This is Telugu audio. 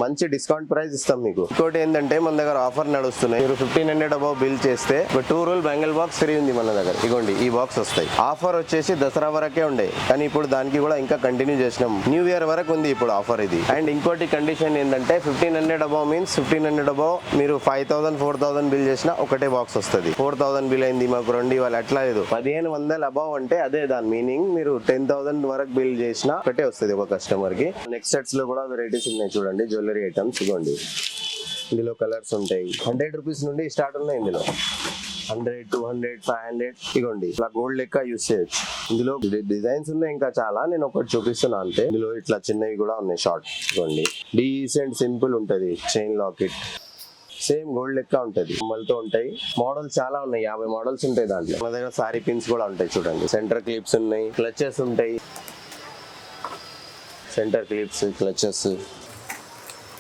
మంచి డిస్కౌంట్ ప్రైస్ ఇస్తాం మీకు. ఇంకోటి ఏంటంటే మన దగ్గర ఆఫర్ నడుస్తున్నాయి. మీరు 1500 అబౌవ్ బిల్ చేస్తే ఒక 2 రూల్ బ్యాంగిల్ బాక్స్ ఫ్రీ ఉంది మన దగ్గర. ఇగోండి ఈ బాక్స్ వస్తాయి. ఆఫర్ వచ్చేసి దసరా వరకే ఉండే, కానీ ఇప్పుడు దానికి కూడా ఇంకా కంటిన్యూ చేసినాం. న్యూ ఇయర్ వరకు ఉంది ఇప్పుడు ఆఫర్ ఇది. అండ్ ఇంకోటి కండిషన్ ఏంటంటే 1500 అబౌవ్ మీన్స్ 1500 అబౌవ్ మీరు 5000 4000 బిల్ చేసినా ఒకటే బాక్స్ వస్తుంది. 4000 బిల్ అయింది మాకు 2 ఇవ్వాలి అట్లా లేదు. 1500 అబౌవ్ అంటే అదే దాని మీనింగ్. మీరు 10,000 వరకు బిల్ చేసినా ఒకటే వస్తుంది ఒక కస్టమర్ కి. నెక్స్ట్ సెట్స్ లో కూడా వెరైటీస్ ఉన్నాయి చూడండి, జ్యువెలరీ ఐటమ్స్. ఇవ్వండి ఇందులో కలర్స్ ఉంటాయి. 100 రూపీస్ నుండి స్టార్ట్ ఉన్నాయి ఇందులో. 100, 200, 500 ఇగోండి ఇట్లా గోల్డ్ లెక్క యూస్ చేయొచ్చు. ఇందులో డిజైన్స్ ఉన్నాయి ఇంకా చాలా, నేను ఒకటి చూపిస్తున్నా అంతే. ఇందులో ఇట్లా చిన్నవి కూడా ఉన్నాయి షార్ట్. ఇగోండి డీసెంట్ సింపుల్ ఉంటది. చైన్ లాకెట్ సేమ్ గోల్డ్ లెక్క ఉంటది, కమ్మలతో ఉంటాయి. మోడల్స్ చాలా ఉన్నాయి, 50 మోడల్స్ ఉంటాయి దాంట్లో. మన దగ్గర సారీ పిన్స్ కూడా ఉంటాయి చూడండి. సెంటర్ క్లిప్స్ ఉన్నాయి, క్లచెస్ ఉంటాయి. Centre clips, clutches